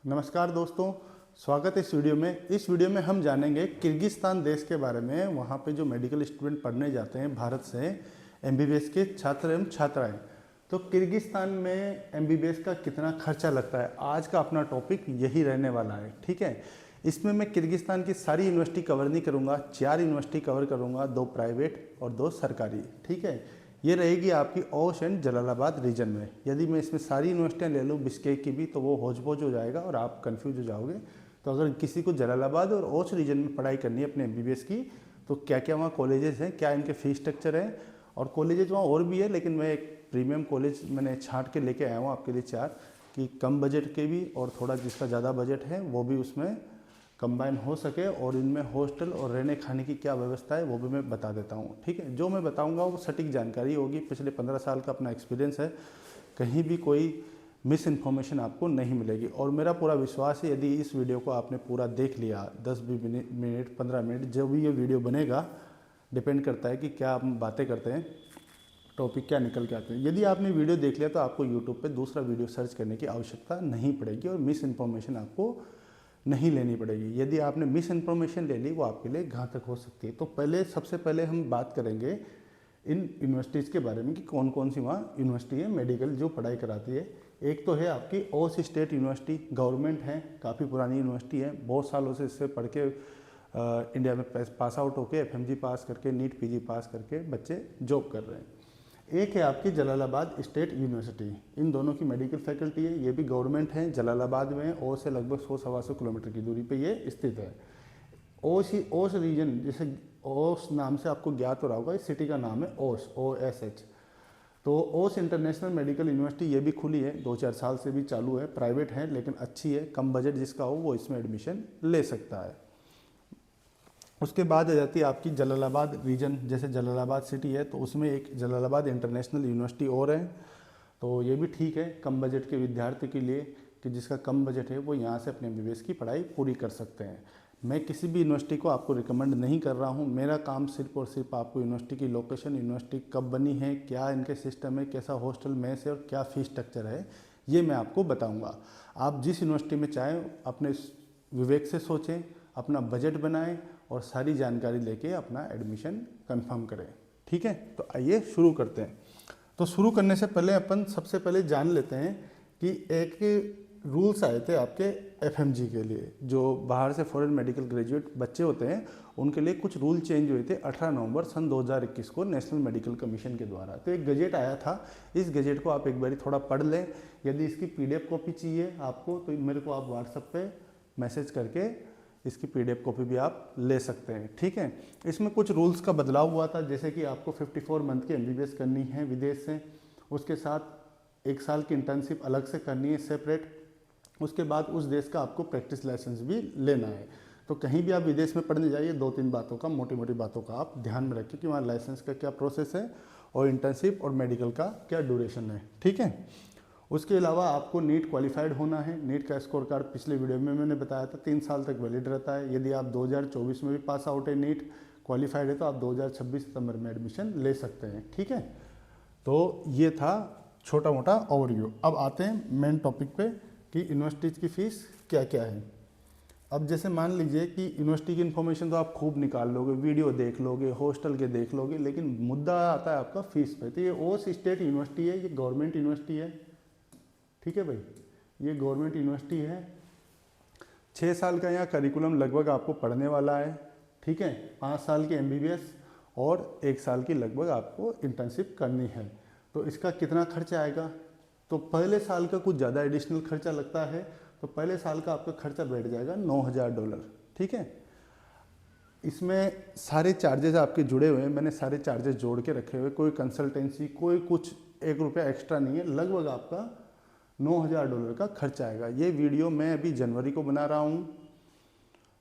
नमस्कार दोस्तों, स्वागत है इस वीडियो में। इस वीडियो में हम जानेंगे किर्गिस्तान देश के बारे में। वहाँ पे जो मेडिकल स्टूडेंट पढ़ने जाते हैं भारत से, एमबीबीएस के छात्र एवं छात्राएं, तो किर्गिस्तान में एमबीबीएस का कितना खर्चा लगता है, आज का अपना टॉपिक यही रहने वाला है। ठीक है, इसमें मैं किर्गिस्तान की सारी यूनिवर्सिटी कवर नहीं करूँगा, 4 यूनिवर्सिटी कवर करूँगा, 2 प्राइवेट और 2 सरकारी। ठीक है, ये रहेगी आपकी ओश एंड जलालाबाद रीजन में। यदि मैं इसमें सारी यूनिवर्सिटियाँ ले लूँ बिश्केक की भी, तो वो होच पोच हो जाएगा और आप कंफ्यूज हो जाओगे। तो अगर किसी को जलालाबाद और ओश रीजन में पढ़ाई करनी है अपने एमबीबीएस की, तो क्या क्या वहाँ कॉलेजेस हैं, क्या इनके फीस स्ट्रक्चर है, और कॉलेजेस वहाँ और भी है, लेकिन मैं एक प्रीमियम कॉलेज मैंने छांट के लेके आया हूँ आपके लिए 4, कि कम बजट के भी और थोड़ा जिसका ज़्यादा बजट है वो भी उसमें कंबाइन हो सके, और इनमें हॉस्टल और रहने खाने की क्या व्यवस्था है वो भी मैं बता देता हूँ। ठीक है, जो मैं बताऊँगा वो सटीक जानकारी होगी, पिछले 15 साल का अपना एक्सपीरियंस है, कहीं भी कोई मिस इन्फॉर्मेशन आपको नहीं मिलेगी। और मेरा पूरा विश्वास है, यदि इस वीडियो को आपने पूरा देख लिया, 10-20 मिनट 15 मिनट जो भी ये वीडियो बनेगा, डिपेंड करता है कि क्या हम बातें करते हैं, टॉपिक क्या निकल के आते हैं। यदि आपने वीडियो देख लिया तो आपको यूट्यूब पे दूसरा वीडियो सर्च करने की आवश्यकता नहीं पड़ेगी और मिस इन्फॉर्मेशन आपको नहीं लेनी पड़ेगी। यदि आपने मिस इन्फॉर्मेशन ले ली वो आपके लिए घातक हो सकती है। तो सबसे पहले हम बात करेंगे इन यूनिवर्सिटीज़ के बारे में कि कौन कौन सी वहाँ यूनिवर्सिटी है मेडिकल जो पढ़ाई कराती है। एक तो है आपकी ओश स्टेट यूनिवर्सिटी, गवर्नमेंट है, काफ़ी पुरानी यूनिवर्सिटी है, बहुत सालों से इससे पढ़ के इंडिया में पास आउट होकर एफएमजी पास करके नीट पीजी पास करके बच्चे जॉब कर रहे हैं। एक है आपकी जलालाबाद स्टेट यूनिवर्सिटी, इन दोनों की मेडिकल फैकल्टी है, ये भी गवर्नमेंट है, जलालाबाद में और से लगभग 100-125 किलोमीटर की दूरी पे ये स्थित है। ओश रीजन, जैसे ओश नाम से आपको ज्ञात हो रहा होगा, इस सिटी का नाम है ओश, OSH। तो ओश इंटरनेशनल मेडिकल यूनिवर्सिटी ये भी खुली है, 2-4 साल से भी चालू है, प्राइवेट है लेकिन अच्छी है, कम बजट जिसका हो वो इसमें एडमिशन ले सकता है। उसके बाद आ जाती है आपकी जलालाबाद रीजन, जैसे जलालाबाद सिटी है तो उसमें एक जलालाबाद इंटरनेशनल यूनिवर्सिटी और है, तो ये भी ठीक है कम बजट के विद्यार्थी के लिए, कि जिसका कम बजट है वो यहाँ से अपने एमबीबीएस की पढ़ाई पूरी कर सकते हैं। मैं किसी भी यूनिवर्सिटी को आपको रिकमेंड नहीं कर रहा हूँ, मेरा काम सिर्फ और सिर्फ आपको यूनिवर्सिटी की लोकेशन, यूनिवर्सिटी कब बनी है, क्या इनके सिस्टम है, कैसा हॉस्टल मेस है और क्या फीस स्ट्रक्चर है, ये मैं आपको बताऊँगा। आप जिस यूनिवर्सिटी में चाहें अपने विवेक से सोचें, अपना बजट बनाएं और सारी जानकारी लेके अपना एडमिशन कंफर्म करें। ठीक है, तो आइए शुरू करते हैं। तो शुरू करने से पहले अपन सबसे पहले जान लेते हैं कि एक रूल्स आए थे आपके एफएमजी के लिए, जो बाहर से फॉरेन मेडिकल ग्रेजुएट बच्चे होते हैं उनके लिए कुछ रूल चेंज हुए थे 18 नवंबर सन 2021 को नेशनल मेडिकल कमीशन के द्वारा। तो एक गजेट आया था, इस गजेट को आप एक बार थोड़ा पढ़ लें। यदि इसकी PDF कॉपी चाहिए आपको तो मेरे को आप व्हाट्सएप पे मैसेज करके इसकी PDF कॉपी भी आप ले सकते हैं। ठीक है, इसमें कुछ रूल्स का बदलाव हुआ था, जैसे कि आपको 54 मंथ की एमबीबीएस करनी है विदेश से, उसके साथ 1 साल की इंटर्नशिप अलग से करनी है सेपरेट, उसके बाद उस देश का आपको प्रैक्टिस लाइसेंस भी लेना है। तो कहीं भी आप विदेश में पढ़ने जाइए, 2-3 बातों का, मोटी मोटी बातों का आप ध्यान में रखिए कि वहाँ लाइसेंस का क्या प्रोसेस है और इंटर्नशिप और मेडिकल का क्या ड्यूरेशन है। ठीक है, उसके अलावा आपको नीट क्वालिफाइड होना है। नीट का स्कोर कार्ड पिछले वीडियो में मैंने बताया था 3 साल तक वैलिड रहता है। यदि आप 2024 में भी पास आउट है, नीट क्वालिफाइड है, तो आप 2026 सितंबर में एडमिशन ले सकते हैं। ठीक है, तो ये था छोटा मोटा ओवरव्यू। अब आते हैं मेन टॉपिक पे कि यूनिवर्सिटीज़ की फ़ीस क्या क्या है। अब जैसे मान लीजिए कि यूनिवर्सिटी की इन्फॉर्मेशन तो आप खूब निकाल लोगे, वीडियो देख लोगे, हॉस्टल के देख लोगे, लेकिन मुद्दा आता है आपका फ़ीस पे। तो ये ओश स्टेट यूनिवर्सिटी है, ये गवर्नमेंट यूनिवर्सिटी है। ठीक है भाई, ये गवर्नमेंट यूनिवर्सिटी है। 6 साल का यहाँ करिकुलम लगभग आपको पढ़ने वाला है। ठीक है, 5 साल की एमबीबीएस और 1 साल की लगभग आपको इंटर्नशिप करनी है। तो इसका कितना खर्चा आएगा, तो पहले साल का कुछ ज़्यादा एडिशनल खर्चा लगता है, तो पहले साल का आपका खर्चा बैठ जाएगा $9,000। ठीक है, इसमें सारे चार्जेस आपके जुड़े हुए हैं, मैंने सारे चार्जेस जोड़ के रखे हुए, कोई कंसल्टेंसी, कोई कुछ 1 रुपया एक्स्ट्रा नहीं है, लगभग आपका $9,000 का खर्चा आएगा। ये वीडियो मैं अभी जनवरी को बना रहा हूँ,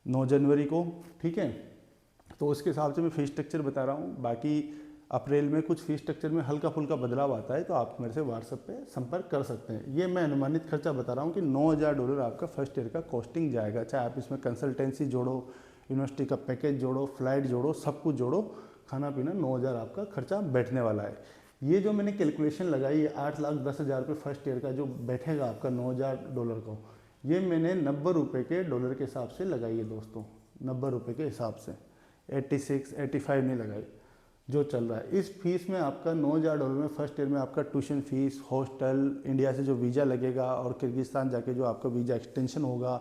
9 जनवरी को। ठीक है, तो उसके हिसाब से मैं फीस स्ट्रक्चर बता रहा हूँ। बाकी अप्रैल में कुछ फीस स्ट्रक्चर में हल्का फुल्का बदलाव आता है, तो आप मेरे से व्हाट्सएप पे संपर्क कर सकते हैं। ये मैं अनुमानित खर्चा बता रहा हूँ कि $9,000 आपका फर्स्ट ईयर का कॉस्टिंग जाएगा, चाहे आप इसमें कंसल्टेंसी जोड़ो, यूनिवर्सिटी का पैकेज जोड़ो, फ्लाइट जोड़ो, सब कुछ जोड़ो, खाना पीना 9,000 आपका खर्चा बैठने वाला है। ये जो मैंने कैलकुलेशन लगाई है, 8,10,000 रुपये फर्स्ट ईयर का जो बैठेगा आपका $9,000 को, ये मैंने 90 रुपये के डॉलर के हिसाब से लगाई है दोस्तों, 90 रुपये के हिसाब से, 86 85 नहीं लगाई, जो चल रहा है। इस फीस में आपका 9,000 डॉलर में फर्स्ट ईयर में आपका ट्यूशन फीस, हॉस्टल, इंडिया से जो वीज़ा लगेगा और किर्गिस्तान जाके जो आपका वीज़ा एक्सटेंशन होगा,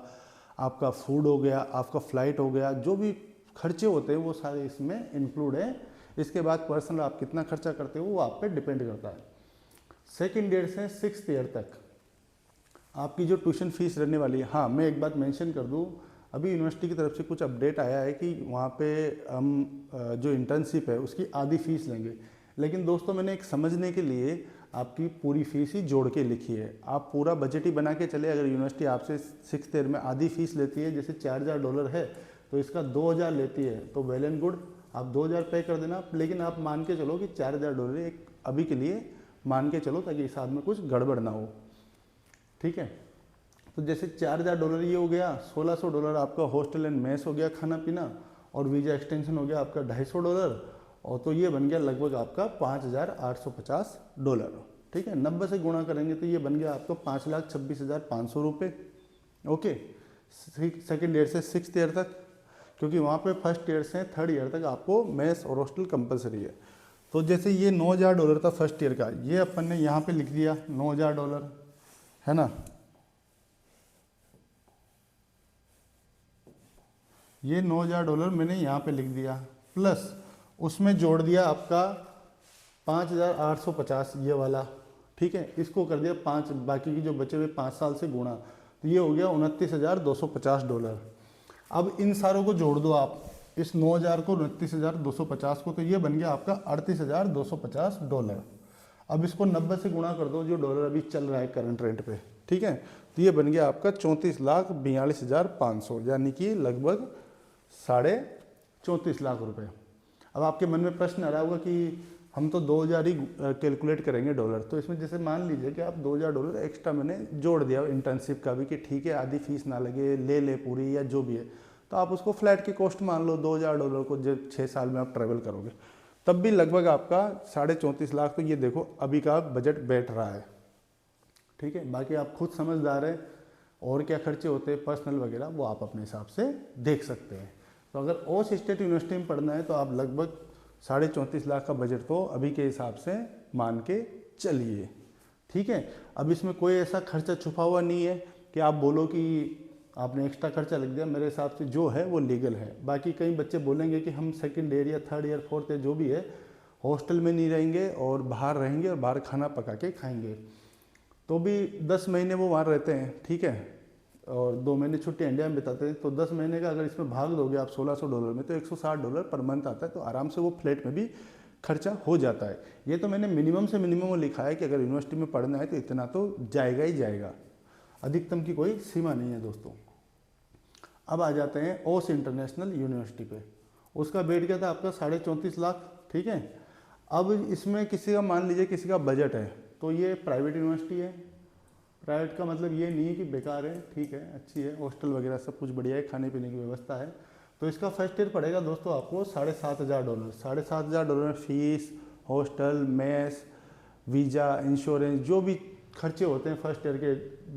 आपका फूड हो गया, आपका फ़्लाइट हो गया, जो भी खर्चे होते हैं वो सारे इसमें इंक्लूड है। इसके बाद पर्सनल आप कितना खर्चा करते हो वो आप पे डिपेंड करता है। सेकेंड ईयर से 6th ईयर तक आपकी जो ट्यूशन फीस रहने वाली है, हाँ मैं एक बात मेंशन कर दूँ, अभी यूनिवर्सिटी की तरफ से कुछ अपडेट आया है कि वहाँ पे हम जो इंटर्नशिप है उसकी आधी फीस लेंगे, लेकिन दोस्तों मैंने एक समझने के लिए आपकी पूरी फीस ही जोड़ के लिखी है। आप पूरा बजट ही बना के चले, अगर यूनिवर्सिटी आपसे 6th ईयर में आधी फीस लेती है, जैसे 4,000 डॉलर है तो इसका 2,000 लेती है, तो वेल एंड गुड, आप 2,000 पे कर देना, लेकिन आप मान के चलो कि 4,000 डॉलर एक अभी के लिए मान के चलो, ताकि इस हाथ में कुछ गड़बड़ ना हो, ठीक है। तो जैसे 4,000 डॉलर ये हो गया, 1,600 डॉलर आपका हॉस्टल एंड मेस हो गया, खाना पीना, और वीज़ा एक्सटेंशन हो गया आपका 250 डॉलर, और तो ये बन गया लगभग आपका 5,850 डॉलर, ठीक है। 90 से गुणा करेंगे तो ये बन गया आपको 5,26,500 रुपये, ओके। सेकेंड ईयर से 6th ईयर तक, क्योंकि वहाँ पे फर्स्ट ईयर से 3rd ईयर तक आपको मेस और हॉस्टल कंपलसरी है। तो जैसे ये 9,000 डॉलर था फर्स्ट ईयर का, ये अपन ने यहाँ पे लिख दिया 9,000 डॉलर, है ना। ये 9,000 डॉलर मैंने यहाँ पे लिख दिया, प्लस उसमें जोड़ दिया आपका 5,850 ये वाला, ठीक है। इसको कर दिया 5, बाकी की जो बचे हुए 5 साल से गुणा, तो ये हो गया 29,250 डॉलर। अब इन सारों को जोड़ दो आप, इस 9,000 को 29,250 को, तो ये बन गया आपका 38,250 डॉलर। अब इसको 90 से गुणा कर दो, जो डॉलर अभी चल रहा है करंट रेट पे, ठीक है। तो ये बन गया आपका 34,42,500, यानी कि लगभग 34.5 लाख रुपए। अब आपके मन में प्रश्न आ रहा होगा कि हम तो 2,000 ही कैलकुलेट करेंगे डॉलर, तो इसमें जैसे मान लीजिए कि आप 2,000 डॉलर एक्स्ट्रा मैंने जोड़ दिया इंटर्नशिप का भी, कि ठीक है आधी फीस ना लगे, ले पूरी या जो भी है, तो आप उसको फ्लैट की कॉस्ट मान लो 2,000 डॉलर को, जब 6 साल में आप ट्रैवल करोगे तब भी लगभग आपका 34.5 लाख। तो ये देखो अभी का बजट बैठ रहा है, ठीक है। बाकी आप खुद समझदार हैं, और क्या खर्चे होते हैं पर्सनल वगैरह वो आप अपने हिसाब से देख सकते हैं। तो अगर ओस स्टेट यूनिवर्सिटी में पढ़ना है तो आप लगभग 34.5 लाख का बजट तो अभी के हिसाब से मान के चलिए, ठीक है। अब इसमें कोई ऐसा खर्चा छुपा हुआ नहीं है कि आप बोलो कि आपने एक्स्ट्रा खर्चा लग दिया। मेरे हिसाब से जो है वो लीगल है। बाकी कई बच्चे बोलेंगे कि हम 2nd ईयर या 3rd ईयर 4th ईयर जो भी है हॉस्टल में नहीं रहेंगे और बाहर रहेंगे और बाहर खाना पका के खाएंगे, तो भी 10 महीने वो वहाँ रहते हैं, ठीक है, और 2 महीने छुट्टी इंडिया में बिताते हैं। तो 10 महीने का अगर इसमें भाग दोगे आप 1,600 डॉलर में, तो 160 डॉलर पर मंथ आता है, तो आराम से वो फ्लैट में भी खर्चा हो जाता है। ये तो मैंने मिनिमम से मिनिमम लिखा है कि अगर यूनिवर्सिटी में पढ़ना है तो इतना तो जाएगा ही जाएगा, अधिकतम की कोई सीमा नहीं है दोस्तों। अब आ जाते हैं ओस इंटरनेशनल यूनिवर्सिटी पे। उसका बैठ गया था आपका 34.5 लाख, ठीक है। अब इसमें किसी का मान लीजिए किसी का बजट है, तो ये प्राइवेट यूनिवर्सिटी है। प्राइवेट का मतलब ये नहीं है कि बेकार है, ठीक है, अच्छी है, हॉस्टल वगैरह सब कुछ बढ़िया है, खाने पीने की व्यवस्था है। तो इसका फर्स्ट ईयर पड़ेगा दोस्तों आपको 7,500 dollar. 7,500 dollar fees, hostel, mess, visa, insurance, जो भी खर्चे होते हैं फर्स्ट ईयर के,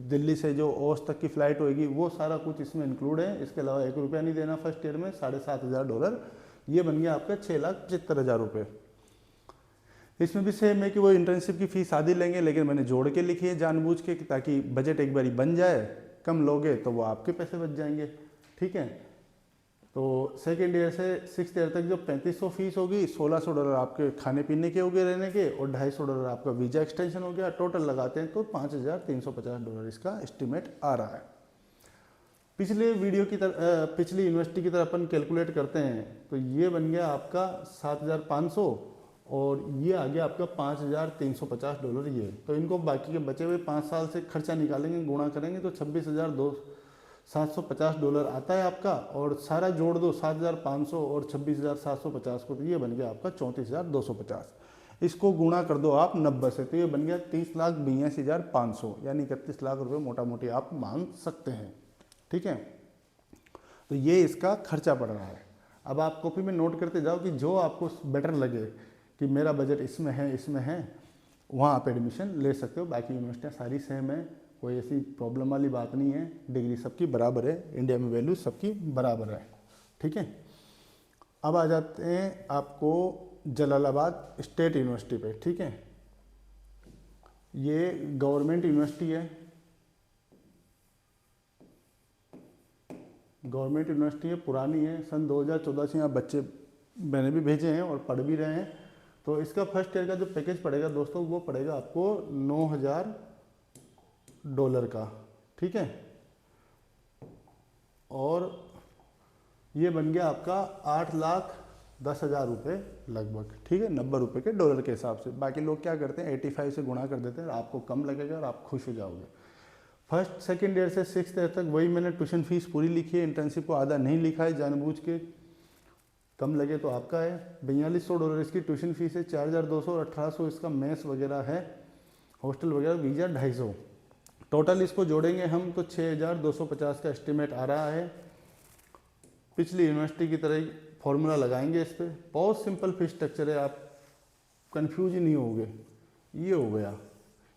दिल्ली से जो ओस तक की फ़्लाइट होएगी वो सारा कुछ इसमें इंक्लूड है। इसके अलावा 1 रुपया नहीं देना फर्स्ट ईयर में। 7,500 डॉलर ये बन गया आपका 6,75,000 रुपये। इसमें भी सेम है कि वो इंटर्नशिप की फ़ीस आधी लेंगे, लेकिन मैंने जोड़ के लिखी है जानबूझ के, ताकि बजट एक बारी बन जाए, कम लोगे तो वो आपके पैसे बच जाएंगे, ठीक है। तो 2nd ईयर से 6th ईयर तक जो 3,500 फीस होगी, 1,600 डॉलर आपके खाने पीने के हो गए रहने के, और 250 डॉलर आपका वीज़ा एक्सटेंशन हो गया। टोटल लगाते हैं तो 5,350 डॉलर इसका एस्टिमेट आ रहा है। पिछले वीडियो की तरह पिछली यूनिवर्सिटी की तरह अपन कैलकुलेट करते हैं तो ये बन गया आपका 7,500, और ये आ गया आपका 5,350 डॉलर ये। तो इनको बाकी के बचे हुए 5 साल से खर्चा निकालेंगे, गुणा करेंगे तो 26,750 डॉलर आता है आपका, और सारा जोड़ दो 7,500 और 26,750 को, तो ये बन गया आपका 34,250। इसको गुणा कर दो आप 90 से, तो ये बन गया 30,82,500, यानी 31 लाख रुपये मोटा मोटी आप मान सकते हैं, ठीक है। तो ये इसका खर्चा पड़ रहा है। अब आप कॉपी में नोट करते जाओ कि जो आपको बेटर लगे कि मेरा बजट इसमें है, वहाँ आप एडमिशन ले सकते हो। बाकी यूनिवर्सिटियाँ सारी सेम है, कोई ऐसी प्रॉब्लम वाली बात नहीं है, डिग्री सबकी बराबर है, इंडिया में वैल्यू सबकी बराबर है। ठीक है, अब आ जाते हैं आपको जलालाबाद स्टेट यूनिवर्सिटी पे। ठीक है, ये गवर्नमेंट यूनिवर्सिटी है, गवर्नमेंट यूनिवर्सिटी है, पुरानी है, सन 2014 से यहाँ बच्चे मैंने भी भेजे हैं और पढ़ भी रहे हैं। तो इसका फर्स्ट ईयर का जो पैकेज पड़ेगा दोस्तों, वो पड़ेगा आपको $9,000 का। ठीक है, और ये बन गया आपका 8,10,000 रुपये लगभग। ठीक है, 90 रुपये के डॉलर के हिसाब से। बाकी लोग क्या करते हैं 85 से गुणा कर देते हैं, आपको कम लगेगा और आप खुश हो जाओगे। फर्स्ट सेकेंड ईयर से सिक्स ईयर तक वही मैंने ट्यूशन फीस पूरी लिखी है, इंटर्नशिप को आधा नहीं लिखा है जानबूझ के, कम लगे तो आपका है। $4200 इसकी ट्यूशन फीस है, 4,200 और 1,800 इसका मेस वगैरह है, हॉस्टल वगैरह, वीज़ा 250। टोटल इसको जोड़ेंगे हम तो 6,250 का एस्टिमेट आ रहा है। पिछली यूनिवर्सिटी की तरह ही फॉर्मूला लगाएंगे इस पर, बहुत सिंपल फीस स्ट्रक्चर है, आप कंफ्यूज ही नहीं होगे। ये हो गया,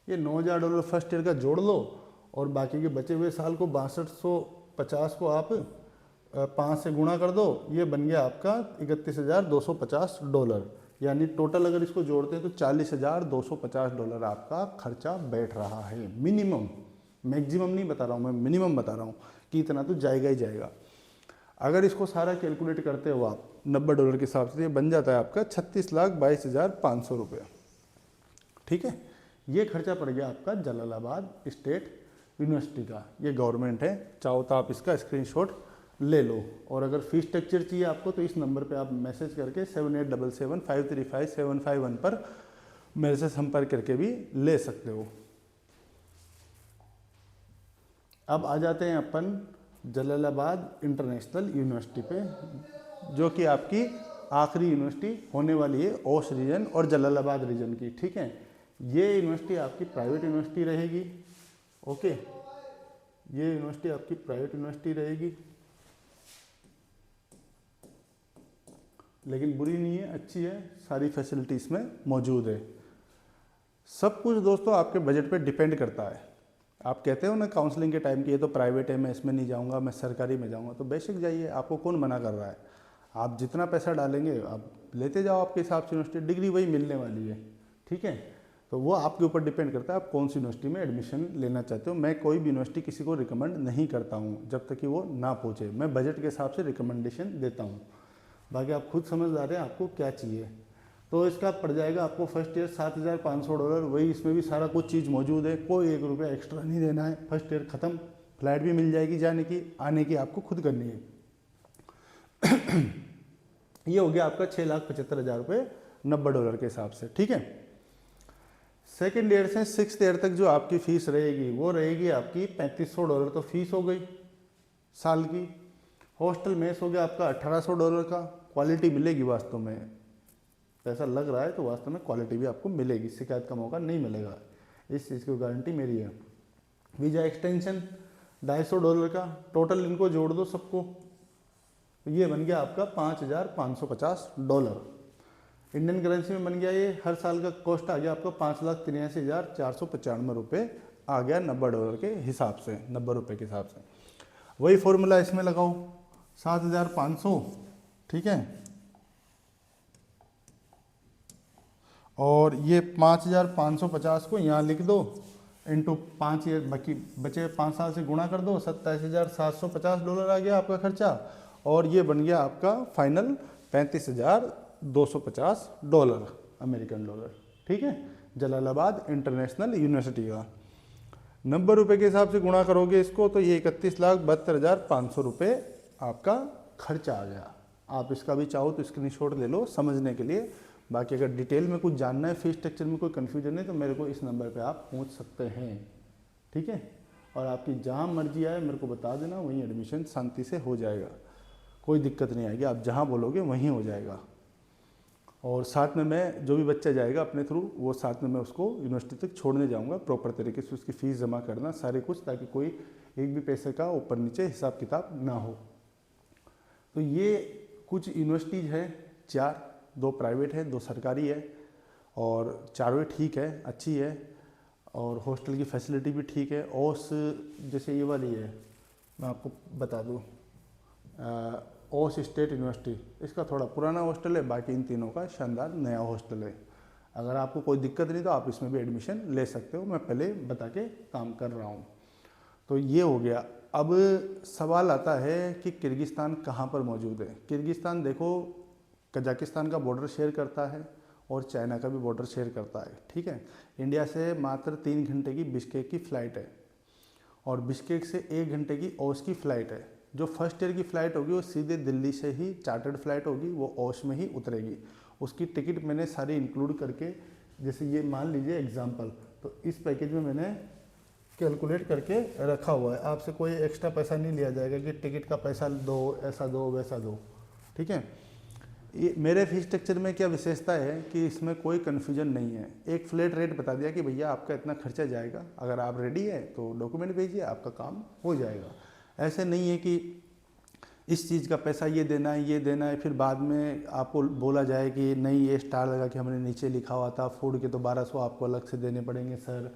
ये $9,000 फर्स्ट ईयर का जोड़ लो और बाकी के बचे हुए साल को 6250 को आप 5 से गुणा कर दो, ये बन गया आपका $31,250। यानी टोटल अगर इसको जोड़ते हैं तो $40,250 आपका खर्चा बैठ रहा है मिनिमम। मैक्सिमम नहीं बता रहा हूँ मैं, मिनिमम बता रहा हूँ कि इतना तो जाएगा ही जाएगा। अगर इसको सारा कैलकुलेट करते हो आप $90 के हिसाब से, ये बन जाता है आपका 36,22,500 रुपये। ठीक है, ये खर्चा पड़ गया आपका जलालाबाद स्टेट यूनिवर्सिटी का। ये गवर्नमेंट है, चाहो तो आप इसका स्क्रीनशॉट ले लो। और अगर फीस स्ट्रक्चर चाहिए आपको तो इस नंबर पे आप मैसेज करके 7877535751 पर मेरे से संपर्क करके भी ले सकते हो। अब आ जाते हैं अपन जलालाबाद इंटरनेशनल यूनिवर्सिटी पे, जो कि आपकी आखिरी यूनिवर्सिटी होने वाली है ओश रीजन और जलालाबाद रीजन की। ठीक है, ये यूनिवर्सिटी आपकी प्राइवेट यूनिवर्सिटी रहेगी। ओके, ये यूनिवर्सिटी आपकी प्राइवेट यूनिवर्सिटी रहेगी, लेकिन बुरी नहीं है, अच्छी है, सारी फैसिलिटी इसमें मौजूद है। सब कुछ दोस्तों आपके बजट पे डिपेंड करता है। आप कहते हो ना काउंसलिंग के टाइम कि ये तो प्राइवेट है, मैं इसमें नहीं जाऊंगा, मैं सरकारी में जाऊंगा, तो बेशक जाइए, आपको कौन मना कर रहा है। आप जितना पैसा डालेंगे आप लेते जाओ, आपके हिसाब से यूनिवर्सिटी डिग्री वही मिलने वाली है। ठीक है, तो वो आपके ऊपर डिपेंड करता है आप कौन सी यूनिवर्सिटी में एडमिशन लेना चाहते हो। मैं कोई भी यूनिवर्सिटी किसी को रिकमेंड नहीं करता हूँ जब तक कि वो ना पूछे, मैं बजट के हिसाब से रिकमेंडेशन देता हूँ। बाकी आप खुद समझदार हैं आपको क्या चाहिए। तो इसका पड़ जाएगा आपको फर्स्ट ईयर $7,500, वही इसमें भी सारा कुछ चीज़ मौजूद है, कोई ₹1 एक्स्ट्रा नहीं देना है। फर्स्ट ईयर ख़त्म, फ्लाइट भी मिल जाएगी जाने की, आने की आपको खुद करनी है। ये हो गया आपका $6,75,000 $90 के हिसाब से। ठीक है, सेकेंड ईयर से सिक्स ईयर तक जो आपकी फ़ीस रहेगी वो रहेगी आपकी $3,500, तो फीस हो गई साल की। हॉस्टल मेस हो गया आपका $1,800 का। क्वालिटी मिलेगी वास्तव में, पैसा लग रहा है तो वास्तव में क्वालिटी भी आपको मिलेगी, शिकायत का मौका नहीं मिलेगा, इस चीज़ की गारंटी मेरी है। वीज़ा एक्सटेंशन $250 का, टोटल इनको जोड़ दो सबको, ये बन गया आपका $5,550। इंडियन करेंसी में बन गया ये, हर साल का कॉस्ट आ गया आपका $5,83,495 आ गया $90 के हिसाब से, $90 के हिसाब से। वही फॉर्मूला इसमें लगाओ, 7,500। ठीक है, और ये 5,550 को यहाँ लिख दो, इंटू 5 ईयर, बाकी बचे 5 साल से गुणा कर दो, $27,750 आ गया आपका खर्चा। और ये बन गया आपका फाइनल $35,250 अमेरिकन डॉलर। ठीक है, जलालाबाद इंटरनेशनल यूनिवर्सिटी का $90 के हिसाब से गुणा करोगे इसको तो ये $31,72,500 आपका खर्चा आ गया। आप इसका भी चाहो तो स्क्रीनशॉट ले लो समझने के लिए। बाकी अगर डिटेल में कुछ जानना है, फीस स्ट्रक्चर में कोई कन्फ्यूजन है तो मेरे को इस नंबर पे आप पूछ सकते हैं। ठीक है, और आपकी जहाँ मर्जी आए मेरे को बता देना, वहीं एडमिशन शांति से हो जाएगा, कोई दिक्कत नहीं आएगी। आप जहाँ बोलोगे वहीं हो जाएगा। और साथ में मैं, जो भी बच्चा जाएगा अपने थ्रू, वो साथ में मैं उसको यूनिवर्सिटी तक छोड़ने जाऊँगा, प्रॉपर तरीके से उसकी फ़ीस जमा करना, सारे कुछ, ताकि कोई एक भी पैसे का ऊपर नीचे हिसाब किताब ना हो। तो ये कुछ यूनिवर्सिटीज़ है 4, 2 प्राइवेट है, 2 सरकारी है, और चारों ठीक है, अच्छी है। और हॉस्टल की फैसिलिटी भी ठीक है। ओस जैसे ये वाली है, मैं आपको बता दूँ, ओस स्टेट यूनिवर्सिटी, इसका थोड़ा पुराना हॉस्टल है, बाकी इन तीनों का शानदार नया हॉस्टल है। अगर आपको कोई दिक्कत नहीं तो आप इसमें भी एडमिशन ले सकते हो, मैं पहले बता के काम कर रहा हूँ। तो ये हो गया। अब सवाल आता है कि किर्गिस्तान कहाँ पर मौजूद है। किर्गिस्तान देखो, कजाकिस्तान का बॉर्डर शेयर करता है और चाइना का भी बॉर्डर शेयर करता है, ठीक है। इंडिया से मात्र 3 घंटे की बिश्केक की फ़्लाइट है और बिश्केक से 1 घंटे की ओस की फ़्लाइट है। जो फर्स्ट ईयर की फ़्लाइट होगी वो सीधे दिल्ली से ही चार्टर्ड फ्लाइट होगी, वो ओस में ही उतरेगी। उसकी टिकट मैंने सारी इंक्लूड करके, जैसे ये मान लीजिए एग्जांपल, तो इस पैकेज में मैंने कैलकुलेट करके रखा हुआ है। आपसे कोई एक्स्ट्रा पैसा नहीं लिया जाएगा कि टिकट का पैसा दो, ऐसा दो, वैसा दो, ठीक है। ये मेरे फीस स्ट्रक्चर में क्या विशेषता है कि इसमें कोई कन्फ्यूजन नहीं है। एक फ्लैट रेट बता दिया कि भैया आपका इतना खर्चा जाएगा, अगर आप रेडी है तो डॉक्यूमेंट भेजिए, आपका काम हो जाएगा। ऐसे नहीं है कि इस चीज़ का पैसा ये देना है, ये देना है, फिर बाद में आपको बोला जाए कि नहीं ये स्टार लगा कि हमने नीचे लिखा हुआ था, फूड के तो 1200 आपको अलग से देने पड़ेंगे सर।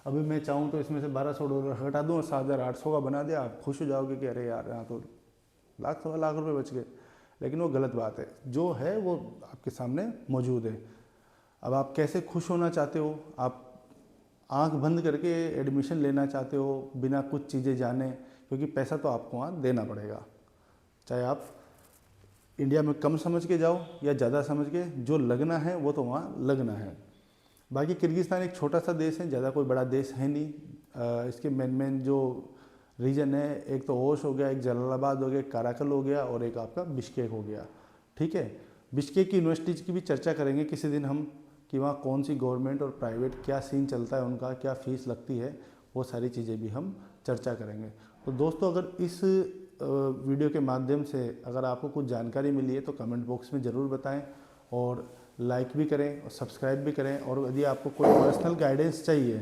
अभी मैं चाहूँ तो इसमें से $1200 हटा दूँ और 7800 का बना दिया, आप खुश हो जाओगे कि अरे यार यहाँ तो लाख सवा लाख रुपये बच गए। लेकिन वो गलत बात है, जो है वो आपके सामने मौजूद है। अब आप कैसे खुश होना चाहते हो, आप आंख बंद करके एडमिशन लेना चाहते हो बिना कुछ चीज़ें जाने, क्योंकि पैसा तो आपको वहाँ देना पड़ेगा, चाहे आप इंडिया में कम समझ के जाओ या ज़्यादा समझ के, जो लगना है वो तो वहाँ लगना है। बाकी किर्गिस्तान एक छोटा सा देश है, ज़्यादा कोई बड़ा देश है नहीं। इसके मेन जो रीजन है, एक तो ओश हो गया, एक जलालाबाद हो गया, एक काराकल हो गया और एक आपका बिश्केक हो गया, ठीक है। बिश्केक की यूनिवर्सिटीज़ की भी चर्चा करेंगे किसी दिन हम, कि वहाँ कौन सी गवर्नमेंट और प्राइवेट क्या सीन चलता है उनका, क्या फ़ीस लगती है, वो सारी चीज़ें भी हम चर्चा करेंगे। तो दोस्तों, अगर इस वीडियो के माध्यम से अगर आपको कुछ जानकारी मिली है तो कमेंट बॉक्स में ज़रूर बताएं और लाइक भी करें और सब्सक्राइब भी करें। और यदि आपको कोई पर्सनल गाइडेंस चाहिए,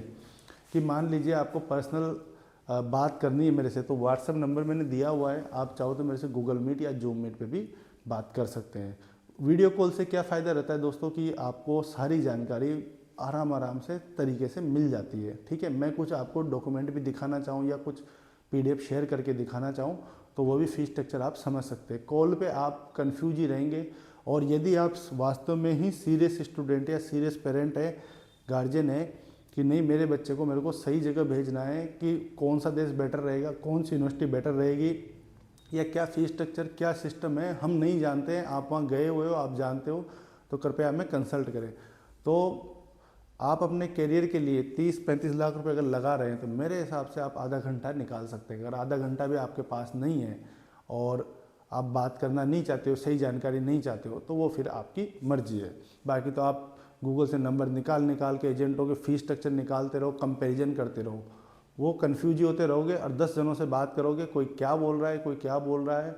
कि मान लीजिए आपको पर्सनल बात करनी है मेरे से, तो व्हाट्सएप नंबर मैंने दिया हुआ है, आप चाहो तो मेरे से गूगल मीट या जूम मीट पे भी बात कर सकते हैं। वीडियो कॉल से क्या फ़ायदा रहता है दोस्तों, कि आपको सारी जानकारी आराम से तरीके से मिल जाती है, ठीक है। मैं कुछ आपको डॉक्यूमेंट भी दिखाना चाहूँ या कुछ PDF शेयर करके दिखाना चाहूँ तो वो भी फीस स्ट्रक्चर आप समझ सकते हैं। कॉल पे आप कंफ्यूज ही रहेंगे। और यदि आप वास्तव में ही सीरियस स्टूडेंट या सीरियस पेरेंट है, गार्जियन है, कि नहीं मेरे बच्चे को मेरे को सही जगह भेजना है, कि कौन सा देश बेटर रहेगा, कौन सी यूनिवर्सिटी बेटर रहेगी, या क्या फीस स्ट्रक्चर, क्या सिस्टम है, हम नहीं जानते हैं, आप वहाँ गए हुए हो, आप जानते हो, तो कृपया हमें कंसल्ट करें। तो आप अपने करियर के लिए 30-35 लाख रुपए अगर लगा रहे हैं तो मेरे हिसाब से आप आधा घंटा निकाल सकते हैं। अगर आधा घंटा भी आपके पास नहीं है और आप बात करना नहीं चाहते हो, सही जानकारी नहीं चाहते हो, तो वो फिर आपकी मर्जी है। बाकी तो आप गूगल से नंबर निकाल के एजेंटों के फीस स्ट्रक्चर निकालते रहो, कंपैरिजन करते रहो, वो कन्फ्यूज होते रहोगे और 10 जनों से बात करोगे, कोई क्या बोल रहा है, कोई क्या बोल रहा है,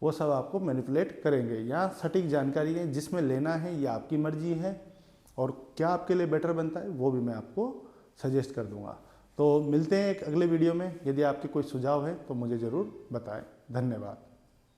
वो सब आपको मैनिपुलेट करेंगे। यहाँ सटीक जानकारी है, जिसमें लेना है ये आपकी मर्जी है और क्या आपके लिए बेटर बनता है वो भी मैं आपको सजेस्ट कर दूंगा। तो मिलते हैं एक अगले वीडियो में। यदि आपके कोई सुझाव है तो मुझे ज़रूर बताएं। धन्यवाद।